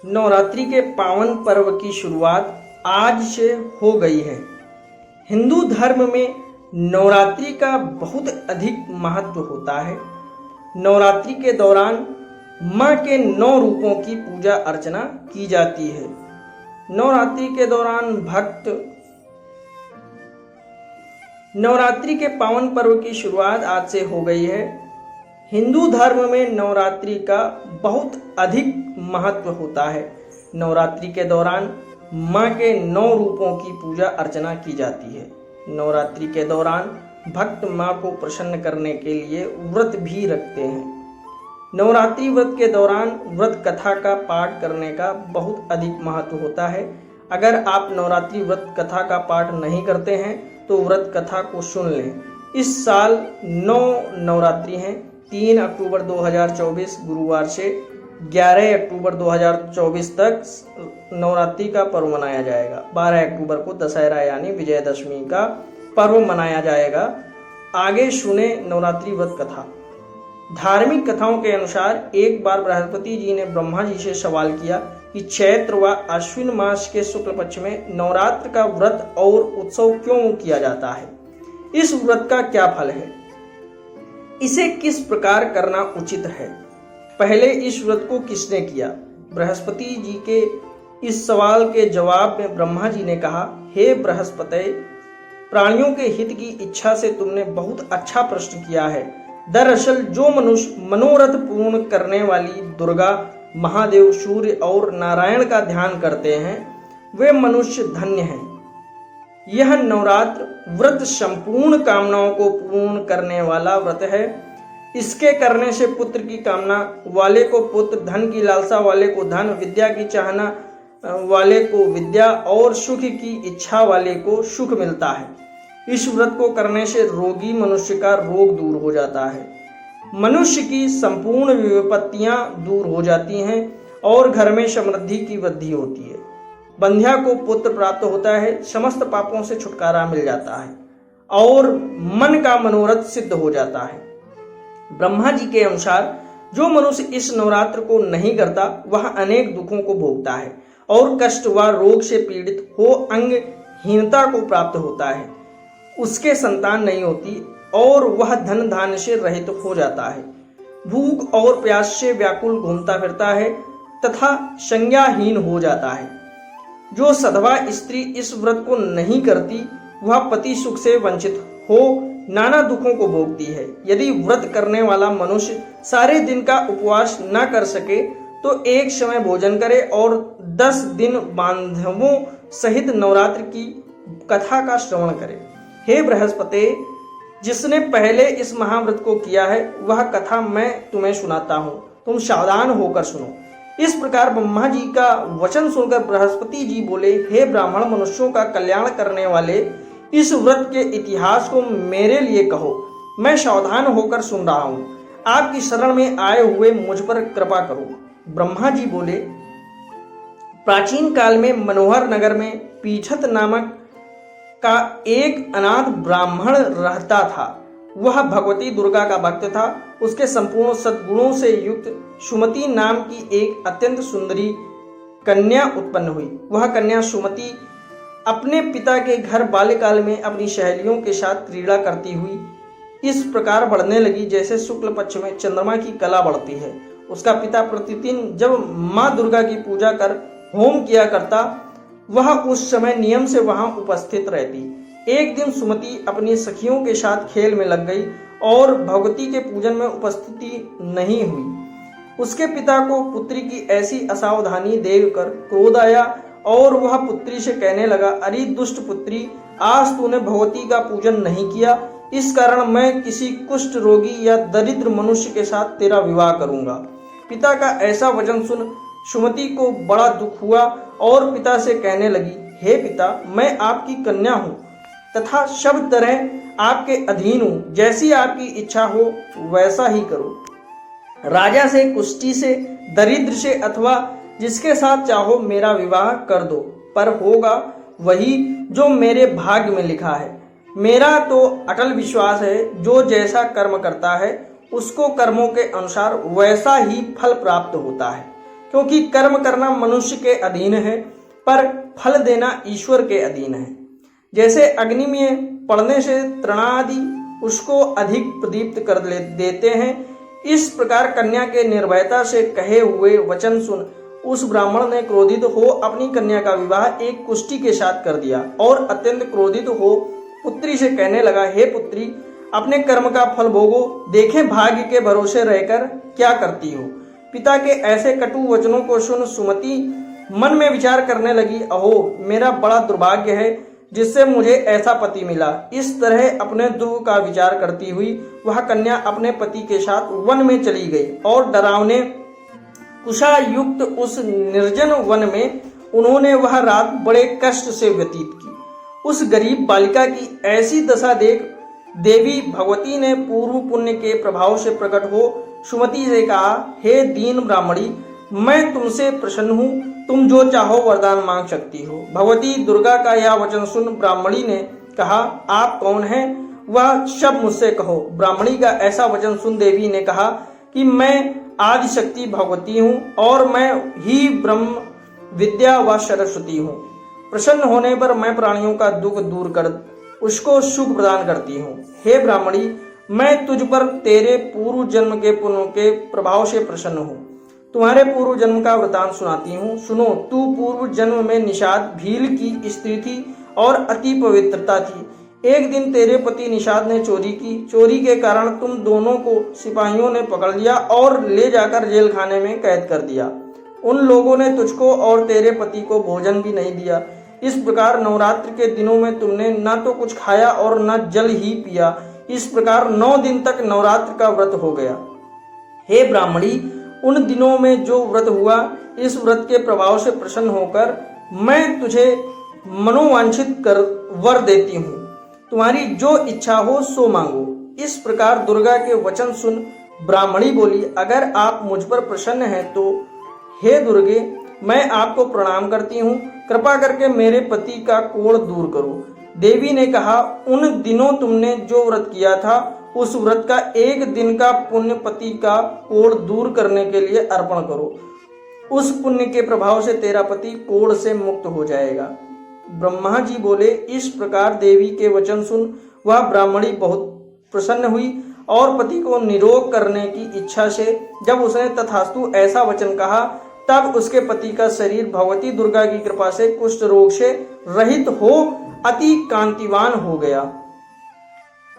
नवरात्रि के पावन पर्व की शुरुआत आज से हो गई है। हिंदू धर्म में नवरात्रि का बहुत अधिक महत्व होता है। नवरात्रि के दौरान माँ के 9 रूपों की पूजा अर्चना की जाती है। नवरात्रि के दौरान भक्त नवरात्रि के पावन पर्व की शुरुआत आज से हो गई है। हिंदू धर्म में नवरात्रि का बहुत अधिक महत्व होता है। नवरात्रि के दौरान माँ के 9 रूपों की पूजा अर्चना की जाती है। नवरात्रि के दौरान भक्त माँ को प्रसन्न करने के लिए व्रत भी रखते हैं। नवरात्रि व्रत के दौरान व्रत कथा का पाठ करने का बहुत अधिक महत्व होता है। अगर आप नवरात्रि व्रत कथा का पाठ नहीं करते हैं तो व्रत कथा को सुन लें। इस साल 9 नवरात्रि हैं। 3 अक्टूबर 2024 गुरुवार से 11 अक्टूबर 2024 तक नवरात्रि का पर्व मनाया जाएगा। 12 अक्टूबर को दशहरा यानी विजयदशमी का पर्व मनाया जाएगा। आगे सुने नवरात्रि व्रत कथा। धार्मिक कथाओं के अनुसार एक बार बृहस्पति जी ने ब्रह्मा जी से सवाल किया कि चैत्र व अश्विन मास के शुक्ल पक्ष में नवरात्र का व्रत और उत्सव क्यों किया जाता है? इस व्रत का क्या फल है? इसे किस प्रकार करना उचित है? पहले इस व्रत को किसने किया? बृहस्पति जी के इस सवाल के जवाब में ब्रह्मा जी ने कहा, हे बृहस्पति, प्राणियों के हित की इच्छा से तुमने बहुत अच्छा प्रश्न किया है। दरअसल जो मनुष्य मनोरथ पूर्ण करने वाली दुर्गा, महादेव, सूर्य और नारायण का ध्यान करते हैं वे मनुष्य धन्य हैं। यह नवरात्र व्रत संपूर्ण कामनाओं को पूर्ण करने वाला व्रत है। इसके करने से पुत्र की कामना वाले को पुत्र, धन की लालसा वाले को धन, विद्या की चाहना वाले को विद्या और सुख की इच्छा वाले को सुख मिलता है। इस व्रत को करने से रोगी मनुष्य का रोग दूर हो जाता है, मनुष्य की संपूर्ण विपत्तियां दूर हो जाती हैं और घर में समृद्धि की वृद्धि होती है। बंध्या को पुत्र प्राप्त होता है, समस्त पापों से छुटकारा मिल जाता है और मन का मनोरथ सिद्ध हो जाता है। ब्रह्मा जी के अनुसार जो मनुष्य इस नवरात्र को नहीं करता वह अनेक दुखों को भोगता है और कष्ट व रोग से पीड़ित हो अंगहीनता को प्राप्त होता है। उसके संतान नहीं होती और वह धन धान्य से रहित हो जाता है। भूख और प्यास से व्याकुल घूमता फिरता है तथा संज्ञाहीन हो जाता है। जो सधवा स्त्री इस व्रत को नहीं करती वह पति सुख से वंचित हो नाना दुखों को भोगती है। यदि व्रत करने वाला मनुष्य सारे दिन का उपवास न कर सके तो एक समय भोजन करे और 10 दिन बांधवों सहित नवरात्र की कथा का श्रवण करे। हे बृहस्पति, जिसने पहले इस महाव्रत को किया है वह कथा मैं तुम्हें सुनाता हूँ, तुम सावधान होकर सुनो। इस प्रकार ब्रह्मा जी का वचन सुनकर बृहस्पति जी बोले, हे ब्राह्मण, मनुष्यों का कल्याण करने वाले इस व्रत के इतिहास को मेरे लिए कहो। मैं सावधान होकर सुन रहा हूँ। आपकी शरण में आए हुए मुझ पर कृपा करो। ब्रह्मा जी बोले, प्राचीन काल में मनोहर नगर में पीछत नामक का एक अनाथ ब्राह्मण रहता था। वह भगवती दुर्गा का भक्त था। उसके संपूर्ण सद्गुणों से युक्त सुमति नाम की एक अत्यंत सुंदरी कन्या उत्पन्न हुई। वह कन्या सुमति अपने पिता के घर बाल्यकाल में अपनी सहेलियों के साथ क्रीड़ा करती हुई इस प्रकार बढ़ने लगी जैसे शुक्ल पक्ष में चंद्रमा की कला बढ़ती है। उसका पिता प्रतिदिन जब माँ दुर्गा की पूजा कर होम किया करता वह उस समय नियम से वहां उपस्थित रहती। एक दिन सुमति अपनी सखियों के साथ खेल में लग गई और भगवती के पूजन में उपस्थिति नहीं हुई। उसके पिता को पुत्री की ऐसी असावधानी देखकर क्रोध आया और वह पुत्री से कहने लगा, अरे दुष्ट पुत्री, आज तूने भगवती का पूजन नहीं किया, इस कारण मैं किसी कुष्ठ रोगी या दरिद्र मनुष्य के साथ तेरा विवाह करूंगा। पिता का ऐसा वचन सुन सुमति को बड़ा दुख हुआ और पिता से कहने लगी, हे पिता, मैं आपकी कन्या हूँ तथा सब तरह आपके अधीन हूँ। जैसी आपकी इच्छा हो वैसा ही करो। राजा से, कुष्ठी से, दरिद्र से अथवा जिसके साथ चाहो मेरा विवाह कर दो, पर होगा वही जो मेरे भाग्य में लिखा है। मेरा तो अटल विश्वास है जो जैसा कर्म करता है उसको कर्मों के अनुसार वैसा ही फल प्राप्त होता है। क्योंकि कर्म करना मनुष्य के अधीन है पर फल देना ईश्वर के अधीन है। जैसे अग्नि में पड़ने से तृणादि उसको अधिक प्रदीप्त कर देते हैं, इस प्रकार कन्या के निर्भयता से कहे हुए वचन सुन उस ब्राह्मण ने क्रोधित हो अपनी कन्या का विवाह एक कुष्ठी के साथ कर दिया और अत्यंत क्रोधित हो पुत्री से कहने लगा, हे पुत्री, अपने कर्म का फल भोगो, देखें भाग्य के भरोसे रहकर क्या करती हो। पिता के ऐसे कटु वचनों को सुन सुमति मन में विचार करने लगी, अहो मेरा बड़ा दुर्भाग्य है जिससे मुझे ऐसा पति मिला। इस तरह अपने दुख का विचार करती हुई वह कन्या अपने पति के साथ वन में चली गई और डरावने कुशा युक्त उस निर्जन वन में उन्होंने वह रात बड़े कष्ट से व्यतीत की। उस गरीब बालिका की ऐसी दशा देख देवी भगवती ने पूर्व पुण्य के प्रभाव से प्रकट हो सुमति से कहा, हे दीन ब्राह्मणी, मैं तुमसे प्रसन्न हूँ, तुम जो चाहो वरदान मांग सकती हो। भगवती दुर्गा का यह वचन सुन ब्राह्मणी ने कहा, आप कौन हैं, वह सब मुझसे कहो। ब्राह्मणी का ऐसा वचन सुन देवी ने कहा कि मैं आदिशक्ति भगवती हूँ और मैं ही ब्रह्म विद्या व सरस्वती हूँ। प्रसन्न होने पर मैं प्राणियों का दुख दूर कर उसको सुख प्रदान करती हूँ। हे ब्राह्मणी, मैं तुझ पर तेरे पूर्व जन्म के पुण्यों के प्रभाव से प्रसन्न हूँ। तुम्हारे पूर्व जन्म का वृतांत सुनाती हूँ, सुनो। तू पूर्व जन्म में निषाद भील की स्त्री थी और अति पवित्रता थी। एक दिन तेरे पति निषाद ने चोरी की। चोरी के कारण तुम दोनों को सिपाहियों ने पकड़ लिया और ले जाकर जेल खाने में कैद कर दिया। उन लोगों ने तुझको और तेरे पति को भोजन भी नहीं दिया। इस प्रकार नवरात्र के दिनों में तुमने न तो कुछ खाया और न जल ही पिया। इस प्रकार 9 दिन तक नवरात्र का व्रत हो गया। हे ब्राह्मणी, उन दिनों में जो व्रत हुआ, इस व्रत के प्रभाव से प्रसन्न होकर मैं तुझे मनोवांछित कर वर देती हूँ। तुम्हारी जो इच्छा हो सो मांगो। इस प्रकार दुर्गा के वचन सुन ब्राह्मणी बोली, अगर आप मुझ पर प्रसन्न हैं तो हे दुर्गे, मैं आपको प्रणाम करती हूँ। कृपा करके मेरे पति का कोढ़ दूर करो। देवी ने कहा, उन दिनों तुमने जो व्रत किया था उस व्रत का एक दिन का पुण्य पति का कोढ़ दूर करने के लिए अर्पण करो। उस पुण्य के प्रभाव से तेरा पति कोढ़ से मुक्त हो जाएगा। ब्रह्मा जी बोले, इस प्रकार देवी के वचन सुन वह ब्राह्मणी बहुत प्रसन्न हुई और पति को निरोग करने की इच्छा से जब उसने तथास्तु ऐसा वचन कहा, तब उसके पति का शरीर भगवती दुर्गा की कृपा से कुष्ठ रोग से रहित हो अति कांतिवान हो गया।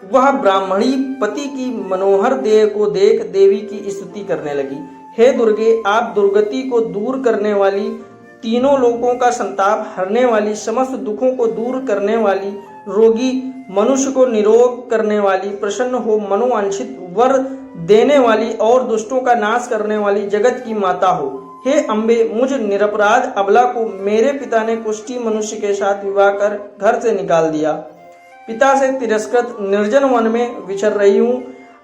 वह ब्राह्मणी पति की मनोहर देह को देख देवी की स्तुति करने लगी। हे दुर्गे, आप दुर्गति को दूर करने वाली, तीनों लोकों का संताप हरने वाली, समस्त दुखों को दूर करने वाली, रोगी मनुष्य को निरोग करने वाली, प्रसन्न हो मनोवांछित वर देने वाली और दुष्टों का नाश करने वाली जगत की माता हो। हे अम्बे, मुझ निरपराध अबला को मेरे पिता ने कुष्ठी मनुष्य के साथ विवाह कर घर से निकाल दिया। पिता से तिरस्कृत निर्जन वन में विचर रही हूँ।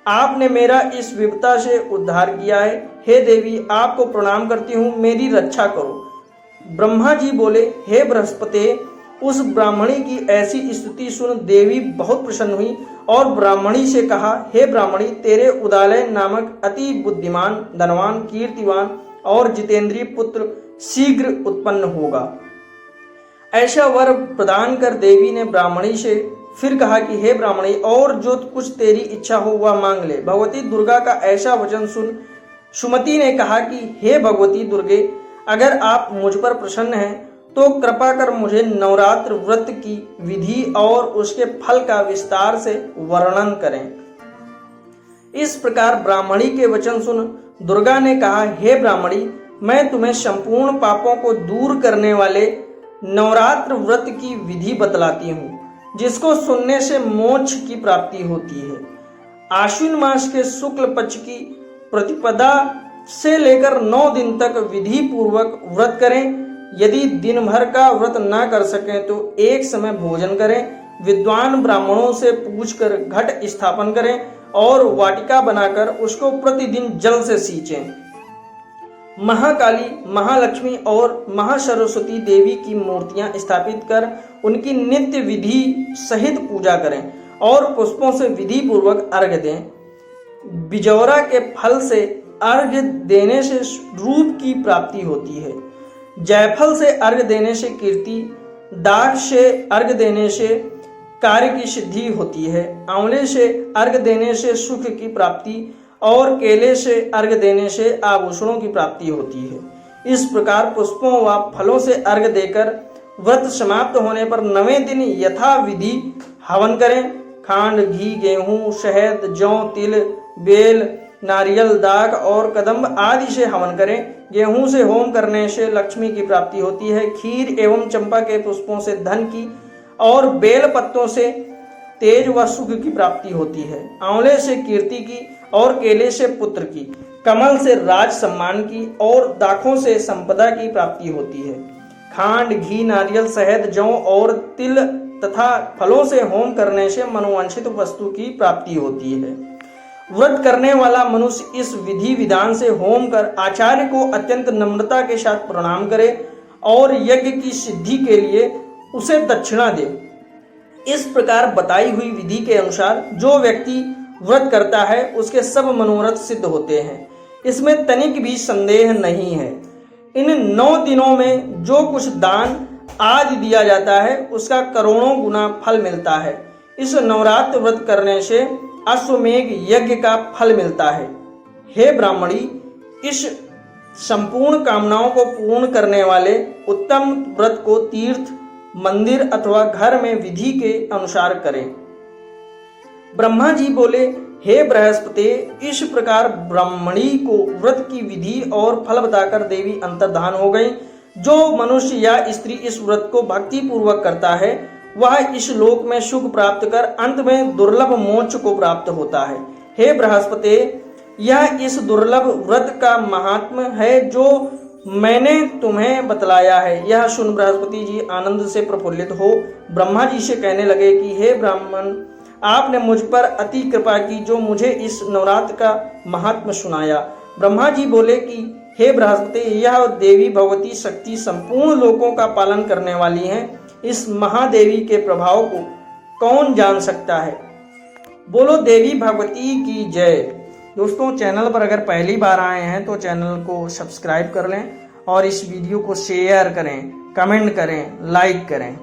आपने मेरा इस विपदा से उद्धार किया है। हे देवी, आपको प्रणाम करती हूँ, मेरी रक्षा करो। ब्रह्मा जी बोले, हे बृहस्पति, उस ब्राह्मणी की ऐसी स्तुति सुन देवी बहुत प्रसन्न हुई और ब्राह्मणी से कहा, हे ब्राह्मणी, तेरे उदालय नामक अति बुद्धिमान, धनवान, कीर्तिवान और जितेंद्रीय पुत्र शीघ्र उत्पन्न होगा। ऐसा वर प्रदान कर देवी ने ब्राह्मणी से फिर कहा कि हे ब्राह्मणी, और जो कुछ तेरी इच्छा हो वह मांग ले। भगवती दुर्गा का ऐसा वचन सुन सुमति ने कहा कि हे भगवती दुर्गे, अगर आप मुझ पर प्रसन्न हैं तो कृपा कर मुझे नवरात्र व्रत की विधि और उसके फल का विस्तार से वर्णन करें। इस प्रकार ब्राह्मणी के वचन सुन दुर्गा ने कहा, हे ब्राह्मणी, मैं तुम्हें संपूर्ण पापों को दूर करने वाले नवरात्र व्रत की विधि बतलाती हूँ, जिसको सुनने से मोक्ष की प्राप्ति होती है। आश्विन मास के शुक्ल पक्ष की प्रतिपदा से लेकर 9 दिन तक विधि पूर्वक व्रत करें। यदि दिन भर का व्रत न कर सकें तो एक समय भोजन करें। विद्वान ब्राह्मणों से पूछकर घट स्थापन करें और वाटिका बनाकर उसको प्रतिदिन जल से सींचें। महाकाली, महालक्ष्मी और महासरस्वती देवी की मूर्तियां स्थापित कर उनकी नित्य विधि सहित पूजा करें और पुष्पों से विधि पूर्वक अर्घ्य दें। बिजौरा के फल से अर्घ्य देने से रूप की प्राप्ति होती है। जायफल से अर्घ्य देने से कीर्ति, दाख से अर्घ्य देने से कार्य की सिद्धि होती है, आंवले से अर्घ्य देने से सुख की प्राप्ति और केले से अर्घ्य देने से आभूषणों की प्राप्ति होती है। इस प्रकार पुष्पों व फलों से अर्घ्य देकर व्रत समाप्त होने पर 9वें दिन यथा विधि हवन करें। खांड, घी, गेहूं, शहद, जौ, तिल, बेल, नारियल, दाख और कदम्ब आदि से हवन करें। गेहूं से होम करने से लक्ष्मी की प्राप्ति होती है। खीर एवं चंपा के पुष्पों से धन की और बेल पत्तों से तेज व सुख की प्राप्ति होती है। आंवले से कीर्ति की और केले से पुत्र की, कमल से राज सम्मान की और दाखों से संपदा की प्राप्ति होती है। खांड, घी, नारियल, शहद, जौ और तिल तथा फलों से होम करने से मनोवांछित वस्तु की प्राप्ति होती है। व्रत करने वाला मनुष्य इस विधि विधान से होम कर आचार्य को अत्यंत नम्रता के साथ प्रणाम करे और यज्ञ की सिद्धि के लिए उसे दक्षिणा दे। इस प्रकार बताई हुई विधि के अनुसार जो व्यक्ति व्रत करता है उसके सब मनोरथ सिद्ध होते हैं। इसमें तनिक भी संदेह नहीं है। इन 9 दिनों में जो कुछ दान आदि दिया जाता है उसका करोड़ों गुना फल मिलता है। इस नवरात्र व्रत करने से अश्वमेघ यज्ञ का फल मिलता है। हे ब्राह्मणी, इस संपूर्ण कामनाओं को पूर्ण करने वाले उत्तम व्रत को तीर्थ, मंदिर अथवा घर में विधि के अनुसार करें। ब्रह्मा जी बोले, हे बृहस्पति, इस प्रकार ब्राह्मणी को व्रत की विधि और फल बताकर देवी अंतर्धान हो गई। जो मनुष्य या स्त्री इस व्रत को भक्ति पूर्वक करता है वह इस लोक में सुख प्राप्त कर अंत में दुर्लभ मोक्ष को प्राप्त होता है। हे बृहस्पति, यह इस दुर्लभ व्रत का महात्म्य है जो मैंने तुम्हें बतलाया है। यह सुन बृहस्पति जी आनंद से प्रफुल्लित हो ब्रह्मा जी से कहने लगे कि हे ब्राह्मण, आपने मुझ पर अति कृपा की जो मुझे इस नवरात्र का महात्म्य सुनाया। ब्रह्मा जी बोले कि हे बृहस्पति, यह देवी भगवती शक्ति संपूर्ण लोकों का पालन करने वाली हैं। इस महादेवी के प्रभाव को कौन जान सकता है। बोलो देवी भगवती की जय। दोस्तों, चैनल पर अगर पहली बार आए हैं तो चैनल को सब्सक्राइब कर लें और इस वीडियो को शेयर करें, कमेंट करें, लाइक करें।